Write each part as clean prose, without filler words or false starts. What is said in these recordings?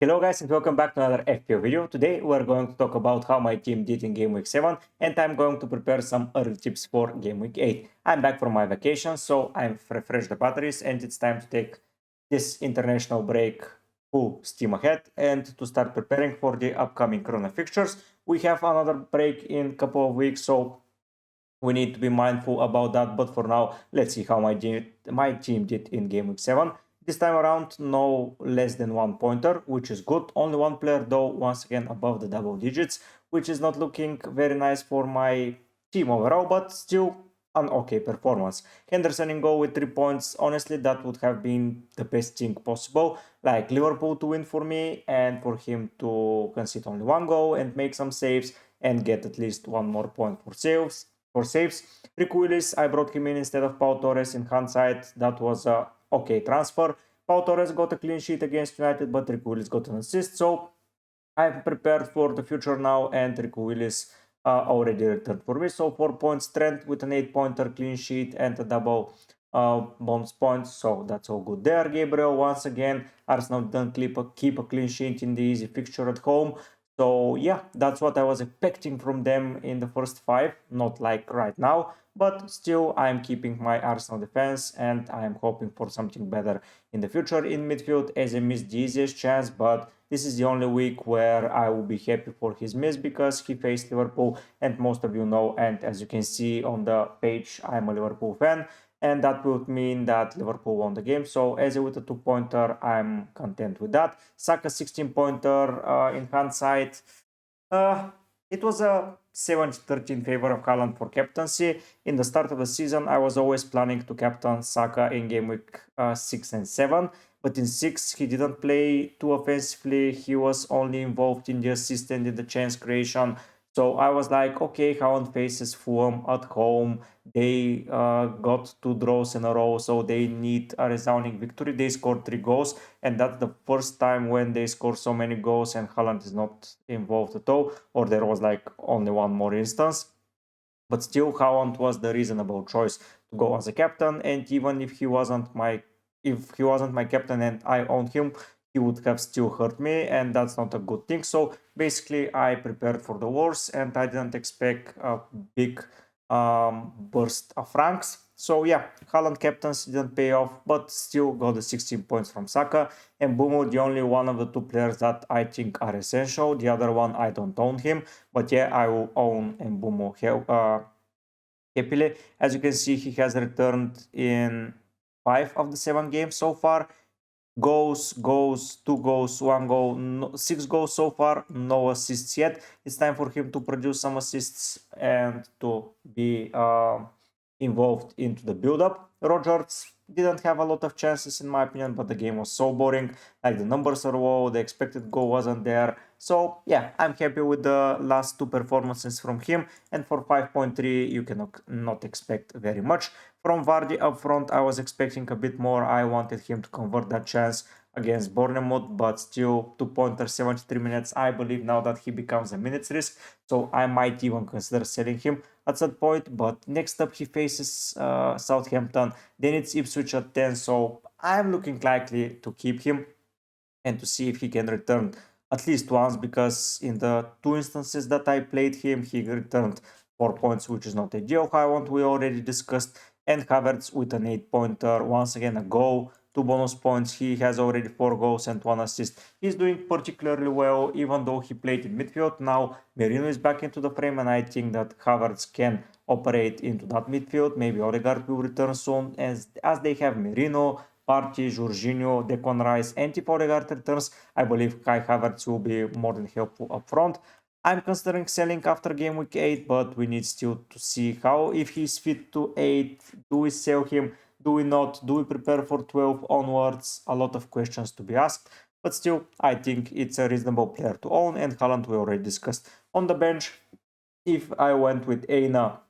Hello guys and welcome back to another FPL video. Today we're going to talk about how my team did in Game Week 7 and I'm going to prepare some early tips for Game Week 8. I'm back from my vacation, so I've refreshed the batteries and it's time to take this international break full steam ahead and to start preparing for the upcoming Corona fixtures. We have another break in a couple of weeks, so we need to be mindful about that. But for now, let's see how my team did in Game Week 7. This time around, no less than 1 pointer, which is good. Only one player, though, once again above the double digits, which is not looking very nice for my team overall, but still an okay performance. Henderson in goal with 3 points. Honestly, that would have been the best thing possible. Like Liverpool to win for me and for him to concede only one goal and make some saves and get at least one more point for saves. Rick Willis, I brought him in instead of Pau Torres in hindsight. That was a okay transfer. Pau Torres got a clean sheet against United, but Rick Willis got an assist. So I'm prepared for the future now, and Rick Willis already returned for me. So 4 points, Trent with an 8-pointer clean sheet and a double bonus points. So that's all good there. Gabriel, once again, Arsenal didn't keep a clean sheet in the easy fixture at home. So yeah, that's what I was expecting from them in the first 5, not like right now, but still I'm keeping my Arsenal defense and I'm hoping for something better in the future in midfield, as I missed the easiest chance, but this is the only week where I will be happy for his miss because he faced Liverpool, and most of you know, and as you can see on the page, I'm a Liverpool fan, and that would mean that Liverpool won the game. So as with a 2-pointer, I'm content with that. Saka 16-pointer in hindsight. It was a 70-30 in favor of Haaland for captaincy. In the start of the season, I was always planning to captain Saka in game week 6 and 7. But in 6, he didn't play too offensively. He was only involved in the assist and in the chance creation. So I was like, okay, Haaland faces Fulham at home. They got 2 draws in a row, so they need a resounding victory. They scored 3 goals, and that's the first time when they score so many goals and Haaland is not involved at all, or there was like only one more instance. But still, Haaland was the reasonable choice to go as a captain, and even if he wasn't my captain and I owned him, he would have still hurt me, and that's not a good thing. So basically, I prepared for the worst, and I didn't expect a big burst of ranks. So yeah, Haaland captaincy didn't pay off, but still got the 16 points from Saka. And Bumo, the only one of the 2 players that I think are essential. The other one, I don't own him. But yeah, I will own Mbumo happily. As you can see, he has returned in 5 of the 7 games so far. Goals, 2 goals, 1 goal, 6 goals so far, no assists yet. It's time for him to produce some assists and to be involved into the build-up. Rodgers didn't have a lot of chances in my opinion, but the game was so boring. Like the numbers are low, the expected goal wasn't there. So yeah, I'm happy with the last 2 performances from him, and for 5.3 you cannot not expect very much. From Vardy up front, I was expecting a bit more. I wanted him to convert that chance against Bournemouth, but still 2-pointer, 73 minutes. I believe now that he becomes a minutes risk, so I might even consider selling him at that point. But next up he faces Southampton, then it's Ipswich at 10, so I'm looking likely to keep him and to see if he can return at least once, because in the 2 instances that I played him, he returned 4 points, which is not ideal. Haaland we already discussed, and Havertz with an 8-pointer, once again a goal, 2 bonus points. He has already 4 goals and 1 assist. He's doing particularly well, even though he played in midfield. Now Merino is back into the frame, and I think that Havertz can operate into that midfield. Maybe Odegaard will return soon, as they have Merino, Partey, Jorginho, Declan Rice, and if Odegaard returns, I believe Kai Havertz will be more than helpful up front. I'm considering selling after game week 8, but we need still to see how, if he's fit to 8, do we sell him, do we not, do we prepare for 12 onwards? A lot of questions to be asked, but still, I think it's a reasonable player to own, and Haaland we already discussed. On the bench, if I went with Aina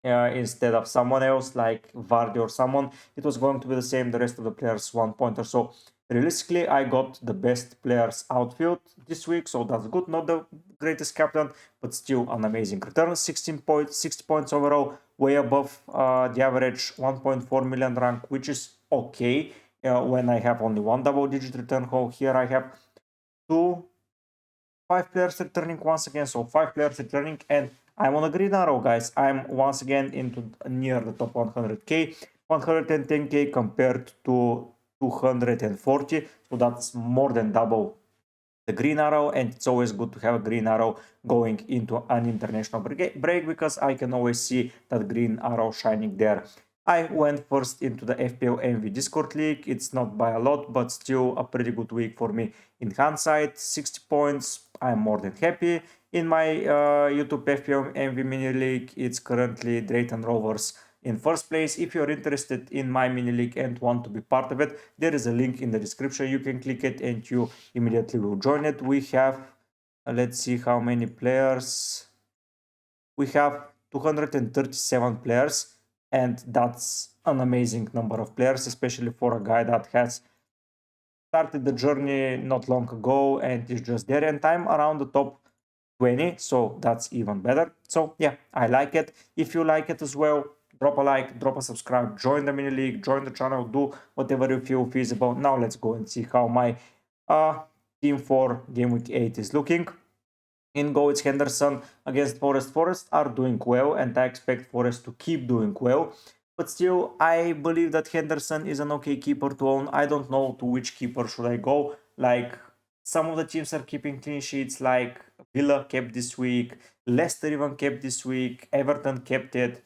instead of someone else like Vardy or someone, it was going to be the same, the rest of the players 1-pointer. So realistically, I got the best players outfield this week, so that's good. Not the greatest captain, but still an amazing return. 16 points, 60 points overall, way above the average 1.4 million rank, which is okay when I have only 1 double-digit return. Here I have to 5 players returning once again. So 5 players returning, and I'm on a green arrow, guys. I'm once again into near the top 100k, 110k compared to 240. So that's more than double the green arrow, and it's always good to have a green arrow going into an international break because I can always see that green arrow shining there. I went first into the FPL MV Discord League. It's not by a lot, but still a pretty good week for me. In hindsight, 60 points, I'm more than happy. In my YouTube FPL MV Mini League, it's currently Drayton Rovers in first place. If you're interested in my mini league and want to be part of it, there is a link in the description. You can click it and you immediately will join it. We have, let's see how many players. We have 237 players, and that's an amazing number of players, especially for a guy that has started the journey not long ago and is just there, and I'm around the top 20, so that's even better. So yeah, I like it. If you like it as well, drop a like, drop a subscribe, join the mini league, join the channel, do whatever you feel feasible. Now let's go and see how my team for game week 8 is looking. In Gw8, Henderson against Forest. Forest are doing well, and I expect Forest to keep doing well. But still, I believe that Henderson is an okay keeper to own. I don't know to which keeper should I go. Like, some of the teams are keeping clean sheets, like Villa kept this week, Leicester even kept this week, Everton kept it,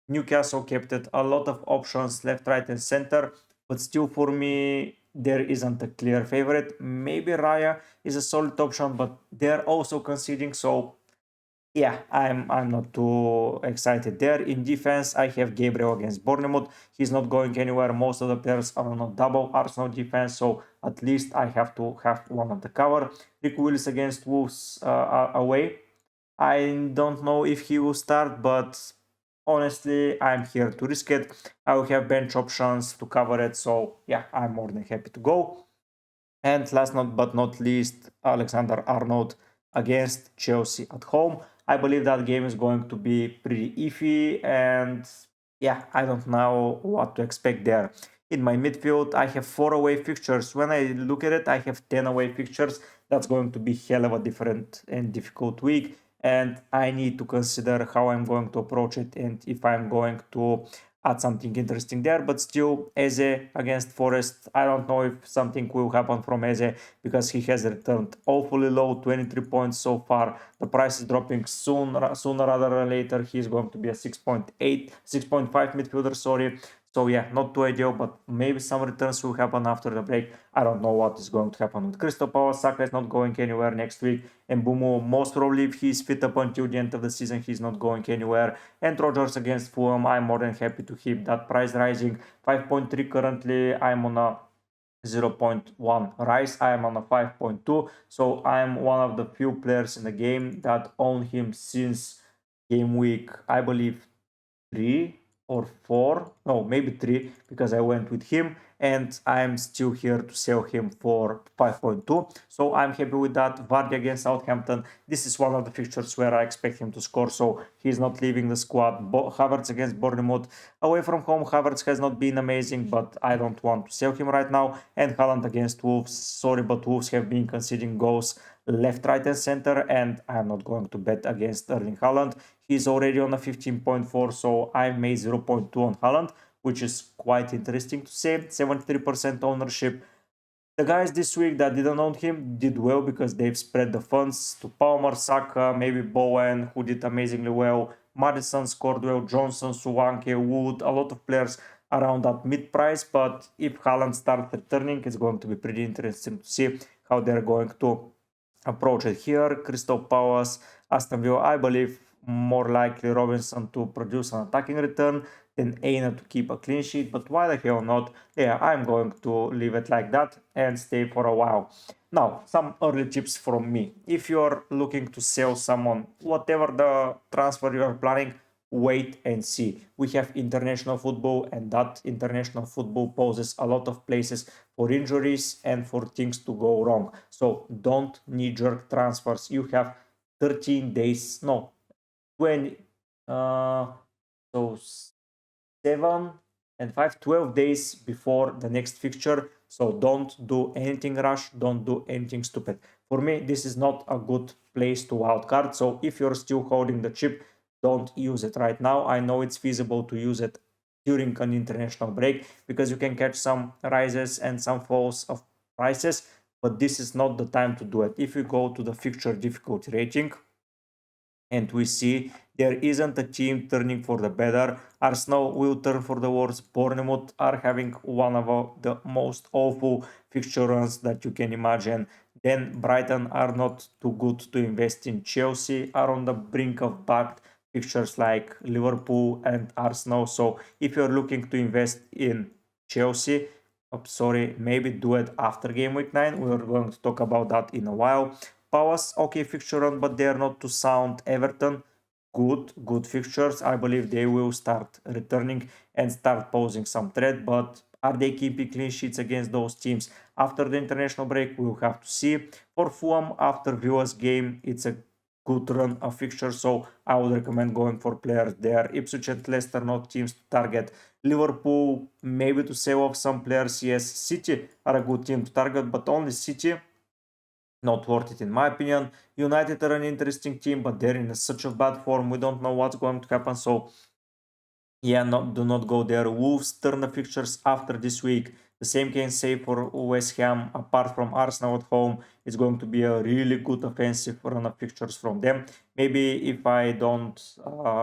Newcastle kept it. A lot of options left, right, and center. But still, for me, there isn't a clear favorite. Maybe Raya is a solid option, but they're also conceding. So yeah, I'm not too excited there. In defense, I have Gabriel against Bournemouth. He's not going anywhere. Most of the players are on a double Arsenal defense, so at least I have to have one of the cover. Rick Willis against Wolves away. I don't know if he will start, but honestly, I'm here to risk it. I will have bench options to cover it, so yeah, I'm more than happy to go. And last but not least, Alexander Arnold against Chelsea at home. I believe that game is going to be pretty iffy, and yeah, I don't know what to expect there. In my midfield, I have 4 away fixtures. When I look at it, I have 10 away fixtures. That's going to be hell of a different and difficult week, and I need to consider how I'm going to approach it and if I'm going to add something interesting there. But still, Eze against Forest, I don't know if something will happen from Eze because he has returned awfully low, 23 points so far. The price is dropping sooner rather than later. He's going to be a 6.8, 6.5 midfielder, sorry. So yeah, not too ideal, but maybe some returns will happen after the break. I don't know what is going to happen with Crystal Palace. Saka is not going anywhere next week, and Bumo, most probably if he's fit up until the end of the season, he's not going anywhere. And Rodgers against Fulham, I'm more than happy to keep that price rising. 5.3 currently, I'm on a 0.1 rise. I am on a 5.2, so I'm one of the few players in the game that own him since game week, I believe 3 or 4, no, maybe 3, because I went with him, and I'm still here to sell him for 5.2. So I'm happy with that. Vardy against Southampton, this is one of the fixtures where I expect him to score, so he's not leaving the squad. Havertz against Bournemouth, away from home, Havertz has not been amazing, but I don't want to sell him right now. And Haaland against Wolves, sorry, but Wolves have been conceding goals left, right, and center, and I'm not going to bet against Erling Haaland. He's already on a 15.4, so I made 0.2 on Haaland, which is quite interesting to say. 73% ownership. The guys this week that didn't own him did well because they've spread the funds to Palmer, Saka, maybe Bowen, who did amazingly well. Madison scored well, Johnson, Suwanke, Wood, a lot of players around that mid price. But if Haaland starts returning, it's going to be pretty interesting to see how they're going to approach it here. Crystal Palace, Aston Villa, I believe more likely Robinson to produce an attacking return than Aina to keep a clean sheet, but why the hell not? Yeah, I'm going to leave it like that and stay for a while. Now, some early tips from me. If you're looking to sell someone, whatever the transfer you're planning, wait and see. We have international football, and that international football poses a lot of places for injuries and for things to go wrong. So don't knee-jerk transfers. You have 13 days, no, 20, so 7 and 5, 12 days before the next fixture. So don't do anything rash, don't do anything stupid. For me, this is not a good place to wildcard. So if you're still holding the chip, don't use it right now. I know it's feasible to use it during an international break because you can catch some rises and some falls of prices, but this is not the time to do it. If you go to the fixture difficulty rating, and we see there isn't a team turning for the better. Arsenal will turn for the worse. Bournemouth are having one of the most awful fixture runs that you can imagine. Then Brighton are not too good to invest in. Chelsea are on the brink of bad fixtures like Liverpool and Arsenal. So if you're looking to invest in Chelsea, maybe do it after game week 9. We're going to talk about that in a while. Palace, okay fixture run, but they are not too sound. Everton, good fixtures. I believe they will start returning and start posing some threat, but are they keeping clean sheets against those teams? After the international break, we'll have to see. For Fulham, after Villa's game, it's a good run of fixtures, so I would recommend going for players there. Ipswich and Leicester, not teams to target. Liverpool, maybe to save off some players, yes. City are a good team to target, but only City. Not worth it in my opinion. United are an interesting team, but they're in such a bad form. We don't know what's going to happen. So yeah, do not go there. Wolves turn the fixtures after this week. The same can say for West Ham. Apart from Arsenal at home, it's going to be a really good offensive run of fixtures from them. Maybe if I don't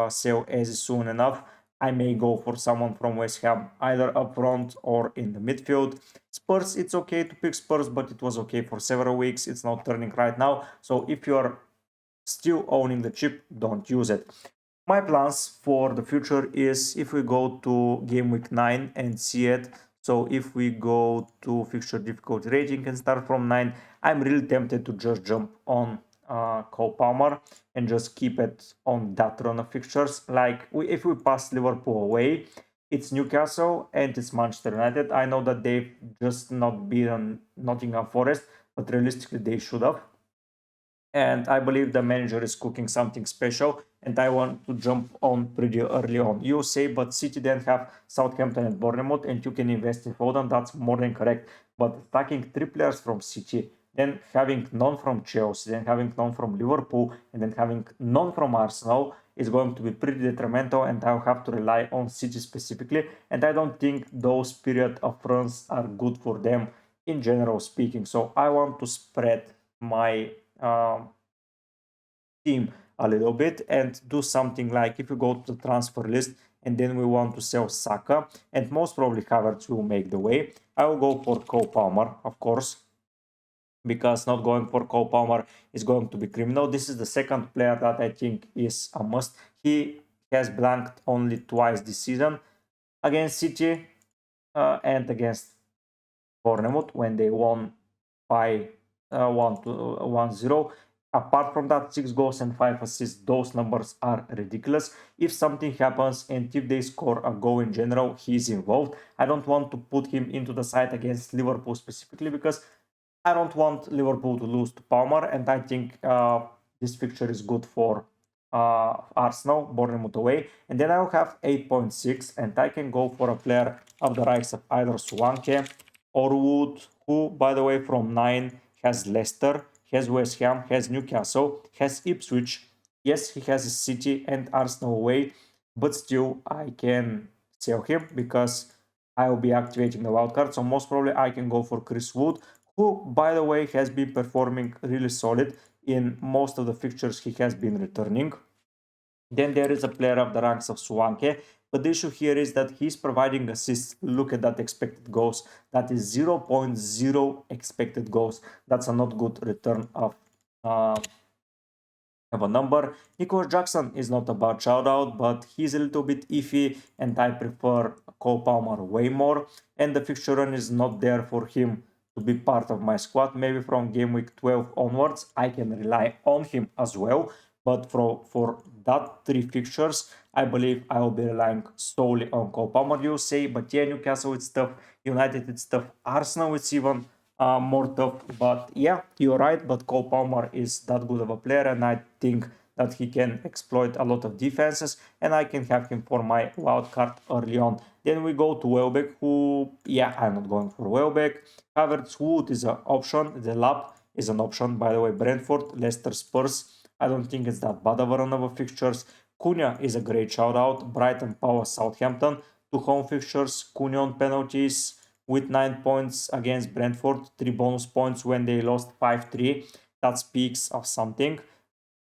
sell as soon enough, I may go for someone from West Ham, either up front or in the midfield. Spurs, it's okay to pick Spurs, but it was okay for several weeks. It's not turning right now. So if you're still owning the chip, don't use it. My plans for the future is if we go to game week 9 and see it. So if we go to fixture difficulty rating and start from 9, I'm really tempted to just jump on Cole Palmer and just keep it on that run of fixtures. Like if we pass Liverpool away, it's Newcastle and it's Manchester United. I know that they've just not beaten Nottingham Forest, but realistically they should have. And I believe the manager is cooking something special, and I want to jump on pretty early on. You say, but City then have Southampton and Bournemouth, and you can invest in Foden. That's more than correct. But attacking 3 players from City, then having none from Chelsea, then having none from Liverpool, and then having none from Arsenal is going to be pretty detrimental, and I'll have to rely on City specifically. And I don't think those period of runs are good for them in general speaking. So I want to spread my team a little bit and do something like if you go to the transfer list and then we want to sell Saka, and most probably Havertz will make the way. I will go for Cole Palmer, of course, because not going for Cole Palmer is going to be criminal. This is the second player that I think is a must. He has blanked only twice this season, against City and against Bournemouth when they won by 1-0. Apart from that, 6 goals and 5 assists, those numbers are ridiculous. If something happens and if they score a goal in general, he's involved. I don't want to put him into the side against Liverpool specifically because I don't want Liverpool to lose to Palmer, and I think this fixture is good for Arsenal, Bournemouth away. And then I'll have 8.6, and I can go for a player of the likes of either Solanke or Wood, who, by the way, from 9 has Leicester, has West Ham, has Newcastle, has Ipswich. Yes, he has City and Arsenal away, but still I can sell him because I will be activating the wildcard. So most probably I can go for Chris Wood, who, by the way, has been performing really solid in most of the fixtures he has been returning. Then there is a player of the ranks of Solanke, but the issue here is that he's providing assists. Look at that expected goals. That is 0.0 expected goals. That's a not good return of a number. Nicholas Jackson is not a bad shout out, but he's a little bit iffy, and I prefer Cole Palmer way more. And the fixture run is not there for him to be part of my squad. Maybe from game week 12 onwards, I can rely on him as well. But for that 3 fixtures, I believe I will be relying solely on Cole Palmer, you say. But yeah, Newcastle it's tough, United it's tough, Arsenal it's even more tough. But yeah, you're right. But Cole Palmer is that good of a player, and I think that he can exploit a lot of defenses, and I can have him for my wildcard early on. Then we go to Welbeck, who, yeah, I'm not going for Welbeck. Havertz, Wood is an option. The Lap is an option. By the way, Brentford, Leicester, Spurs. I don't think it's that bad of a run of fixtures. Cunha is a great shout out. Brighton, Palace, Southampton. 2 home fixtures. Cunha on penalties with 9 points against Brentford. 3 bonus points when they lost 5-3. That speaks of something.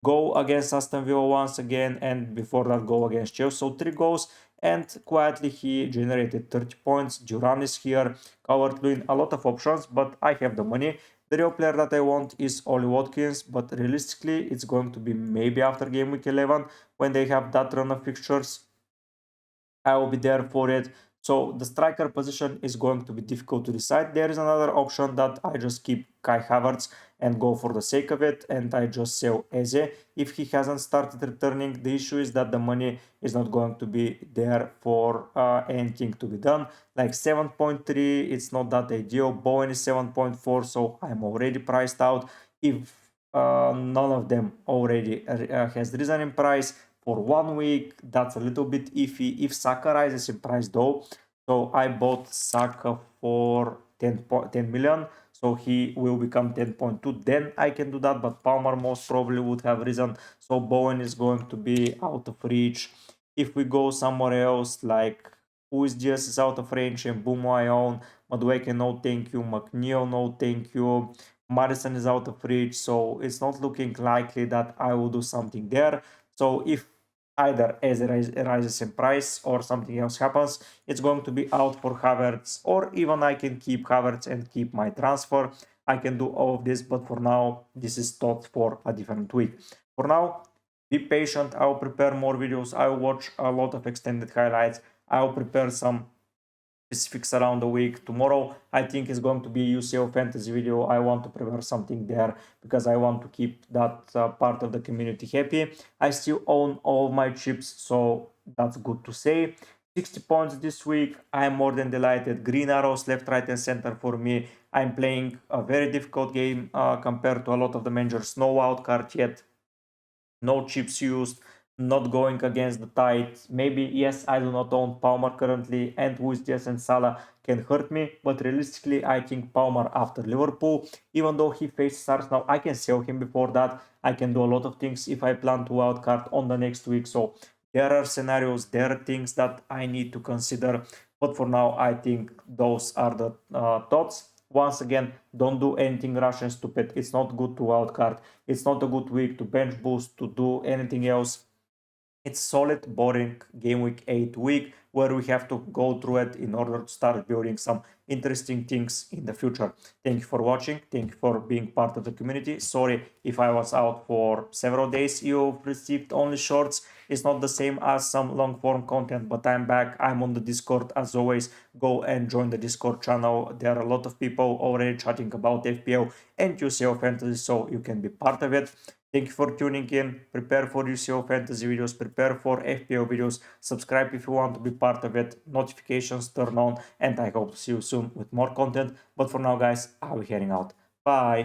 Go against Aston Villa once again, and before that go against Chelsea. So 3 goals, and quietly he generated 30 points. Duran is here, Calvert-Lewin, a lot of options, but I have the money. The real player that I want is Oli Watkins, but realistically it's going to be maybe after game week 11 when they have that run of fixtures. I will be there for it. So the striker position is going to be difficult to decide. There is another option that I just keep Kai Havertz and go for the sake of it, and I just sell Eze if he hasn't started returning. The issue is that the money is not going to be there for anything to be done. Like 7.3, it's not that ideal. Bowen is 7.4, so I'm already priced out. If none of them already has risen in price for 1 week, that's a little bit iffy. If Saka rises in price though, so I bought Saka for 10 million, so he will become 10.2, then I can do that, but Palmer most probably would have risen, so Bowen is going to be out of reach. If we go somewhere else, like Luis Diaz is out of range, and Mbumo I own, Madueke no thank you, McNeil no thank you, Madison is out of reach, so it's not looking likely that I will do something there. So if either as rises in price or something else happens, it's going to be out for Havertz, or even I can keep Havertz and keep my transfer. I can do all of this, but for now, this is thought for a different week. For now, be patient. I will prepare more videos. I will watch a lot of extended highlights. I will prepare some specifics around the week. Tomorrow I think is going to be UCL fantasy video. I want to prepare something there because I want to keep that part of the community happy. I still own all my chips, so that's good to say. 60 points this week. I'm more than delighted. Green arrows left, right and center for me. I'm playing a very difficult game compared to a lot of the managers. No wildcard yet, no chips used, not going against the tide. Maybe, yes, I do not own Palmer currently, and Luis Diaz and Salah can hurt me, but realistically, I think Palmer after Liverpool, even though he faces Arsenal, I can sell him before that. I can do a lot of things if I plan to wildcard on the next week. So there are scenarios, there are things that I need to consider, but for now, I think those are the thoughts. Once again, don't do anything rash and stupid. It's not good to wildcard. It's not a good week to bench boost, to do anything else. It's solid, boring game week 8 week where we have to go through it in order to start building some interesting things in the future. Thank you for watching. Thank you for being part of the community. Sorry if I was out for several days. You've received only shorts. It's not the same as some long form content, but I'm back. I'm on the Discord as always. Go and join the Discord channel. There are a lot of people already chatting about FPL and UCL fantasy, so you can be part of it. Thank you for tuning in. Prepare for UCL fantasy videos, prepare for FPL videos, subscribe if you want to be part of it, notifications turn on, and I hope to see you soon with more content. But for now guys, I'll be heading out. Bye!